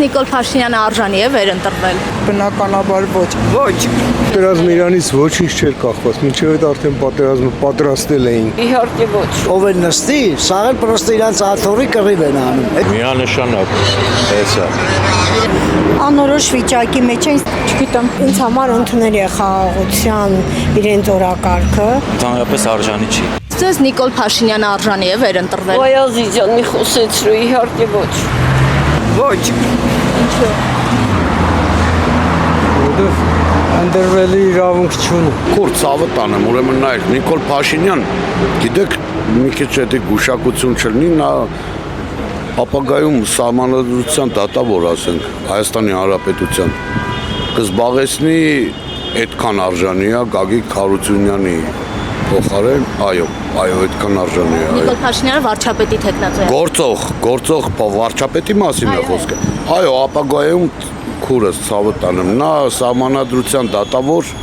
Նիկոլ Փաշինյանը արժանի է վերընտրվել։ Բնականաբար ոչ։ Պատերազմը իրանից ոչինչ չէր կախված, մինչև այդ արդեն պատերազմը պատրաստել էին։ Իհարկե ոչ։ Ով է նստի, սա էլ պրոստը իրանց աթոռի կռիվ են անում։ Միանշանակ, հեսա։ Անորոշ վիճակի մեջ են, չգիտեմ, ինձ համար ընդունելի է խաղաղության իրենց օրակարգը։ Ընդհանրապես արժանի չի։ Ձեզ Նիկոլ Փաշինյանը արժանի է վերընտրվել։ Վայազի ջան, մի խոսեցրու, իհարկե ոչ։ Ոչ։ Ինչու՞։ Ընդրվելի իրավունք չունի։ Կուր ցավը տանեմ, ուրեմն նայեք, Նիկոլ Փաշինյան, գիտեք, մի քիչ էդի գուշակություն չլինի, նա ապագայում սահմանադրության դատավոր, ասենք, Հայաստանի Հանրապետության կզբաղեցնի այդքան արժանի է Գագիկ Հարությունյանի փոխարեն, այո, այդքան արժանի է։ Նիկոլ Փաշինյանը վարչապետի թեկնածու է։ Գործող վարչապետի մասին է խոսքը։ Այո, ապագայում քուրս ցավը տանեմ, նա սահմանադրության դատավոր,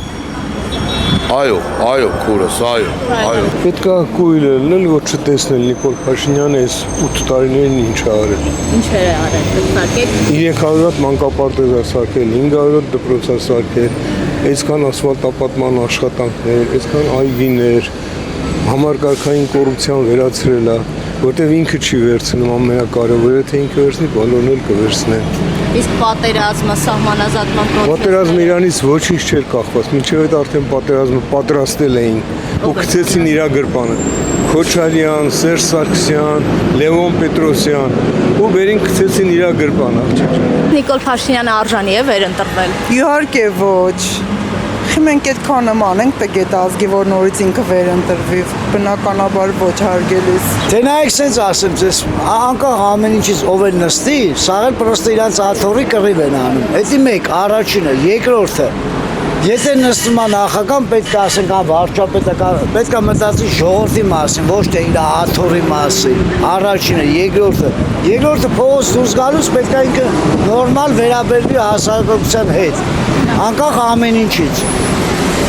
այո, քուրս, այո։ Պետք է կույլ լինել, որ չտեսնել Նիկոլ Փաշինյանը այս 8 տարիներին ինչ է արել։ Ինչ է արել, դեպքեր։ 300 հատ մանկապարտեզ է սարքել, 500 հատ դպրոց է սարքել, այսքան ասֆալտապատման աշխատանքներ, այսքան այգիներ, համարկարգային կոռուպցիան վերացրել է, որտեղ ինքը չի վերցնում ամենակարևորը, թե ինքը վերցնի, բոլորն էլ կվերցնեն։ Իսկ պատերազմը, սահմանազատման process-ը։ Պատերազմը իրանից ոչինչ չէր կախված, մինչև այդ արդեն պատերազմը պատրաստել էին ու գցեցին իր գրպանը։ Քոչարյան, Սերժ Սարգսյան, Լևոն Պետրոսյան ու վերին գցեցին իր գրպանը, աղջիկ։ Նիկոլ Փաշինյանը արժանի է վերընտրվել։ Իհարկե ոչ։ Մենք այդքան նմանենք տգետ ազգի, որ նորից ինքը վերընտրվի, բնականաբար ոչ հարգելիս։ Թե նայեք սենց ասեմ ձեզ, անկախ ամեն ինչից ով է նստի, սա էլ պրոստը իրանց աթոռի կռիվ են անում։ Հետի մեկ, առաջինը, երկրորդը, եթե նստում է նախագահան, պետք է ասենք վարչապետը, պետք է մտածի ժողովրդի մասին, ոչ թե իր աթոռի մասին։ Առաջինը, երկրորդը փողոց դուրս գալուց պետք է ինքը նորմալ վերաբերվի հասարակության հետ, անկախ ամեն ինչից։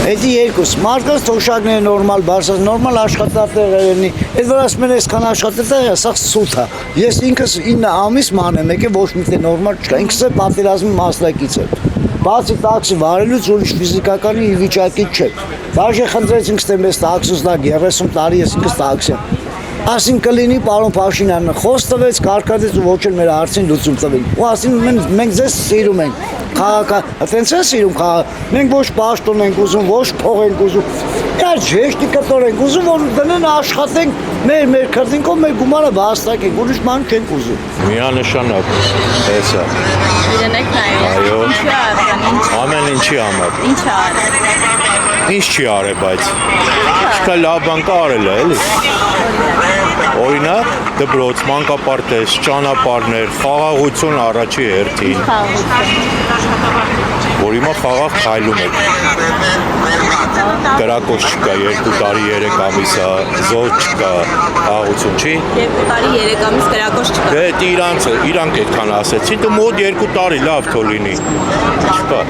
Էդի երկուս, մարդկանց թոշակները նորմալ բարձր, նորմալ աշխատատեղեր լինի, այդ որ ասում են այսքան աշխատատեղ է, սա սուտ է։ Ես ինքս 9 ամիս ման եմ եկել, ոչ մի տեղ նորմալ չկա, ինքս է պատերազմի մասնակից եմ։ Բացի տաքսի վարելուց ուրիշ ֆիզիկականի վիճակի չէ։ Բաժե խնդրեցինք ստե մեզ տաքսուս նա 30 տարի ես ինքս տաքսի եմ։ Ասին կլինի պարոն Փաշինյանը խոս տվեց, կարկադեց ու ոչ էլ մեր հարցին լուծում տվին։ Ու ասին մենք ձեզ սիրում ենք։ Քաղաքը, այդպես է սիրում քաղաքը։ Մենք ոչ պաշտոն ենք ուզում, ոչ փող ենք ուզում։ Իար ժեշտի կտոր ենք ուզում, որ դնեն աշխատենք մեր քրտինքով մեր գումարը վաստակենք, ուրիշ ման չենք ուզում։ Միանշանակ, հեսա։ Իրեն եք նայում։ Այո։ Ինչի է արժանի։ Ամեն ինչի համար։ Ինչ է արել։ Ինչ չի արել, բայց չկա լավ բան կա արել է, էլի։ Օրինակ, դպրոց, մանկապարտեզ, ճանապարհներ, խաղաղություն առաջի հերթին։ Որ հիմա խաղաղ քայլում եք։ Կրակոց չկա 2 տարի 3 ամիս է, զոհ չկա, խաղաղություն չի։ 2 տարի 3 ամիս կրակոց չկա։ Դե իրանք այդքան ասեցին, դու մոտ 2 տարի լավ թող լինի։ Չկա։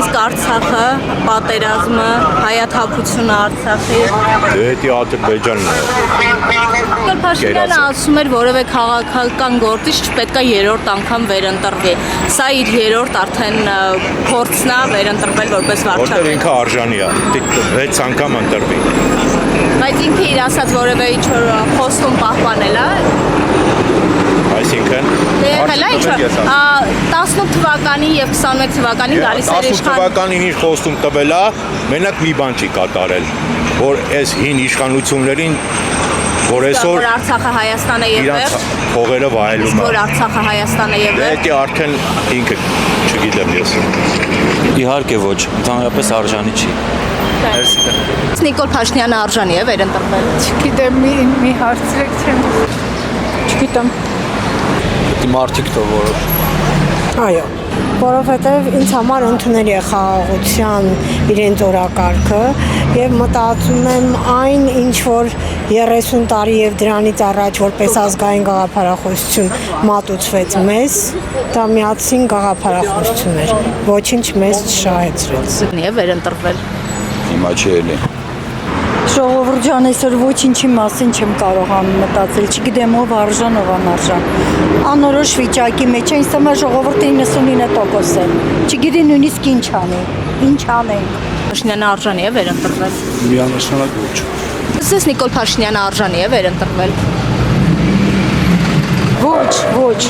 Իսկ Արցախը, պատերազմը, հայաթափությունը Արցախի։ Դե դա Ադրբեջանն է։ Նիկոլ Փաշինյանը ասում էր, որևէ քաղաքական գործիչ չպետք է 3-րդ անգամ վերընտրվի։ Սա իր 3-րդ արդեն փորձն է վերընտրվել որպես Որտեղ վարչապետ։ ինքը արժանի է, 6 անգամ ընտրվի։ Բայց ինքը իր ասած որևէ ինչ-որ խոստում պահպանել է։ Այսինքն Եղել է ինչ-որ 18 թվականին եւ 21 թվականին գալիս էր 18 իշխան։ թվականին իր խոստում տվել է, մենակ մի բան չի կատարել, որ այս հին իշխանություններին որ այսօր որ Արցախը Հայաստան է եւ իրանց փողերը վայելում է։ որ Արցախը Հայաստան է եւ Դա արդեն ինքը չգիտեմ ես։ Իհարկե ոչ, ընդհանրապես արժանի չի։ Նիկոլ Փաշինյանը արժանի է վերընտրվել։ Չգիտեմ, մի հարցրեք չեմ։ Չգիտեմ։ Դի մարդիկ թող որոշ։ Այո, որովհետև ինձ համար ընդունելի է խաղաղության իրենց օրակարգը եւ մտածում եմ այն ինչ որ 30 տարի եւ դրանից առաջ որպես ազգային գաղափարախոսություն մատուցվեց մեզ, դա միացին գաղափարախոսություն էր, ոչինչ մեզ չշահեցրեց։ Է վերընտրվել։ Հիմա չի էլի։ Ժողովուրդ ջան, այսօր ոչինչի մասին չեմ կարողանում մտածել, չգիտեմ ով արժան, ով անարժան։ Անորոշ վիճակի մեջ է, ինձ թվում է ժողովուրդը 99% է։ Չգիտի նույնիսկ ինչ անի, ինչ անենք։ Փաշինյանը արժանի է վերընտրվել։ Միանշանակ ոչ։ Սես Նիկոլ Փաշինյանը արժանի է վերընտրվել։ Ոչ, ոչ։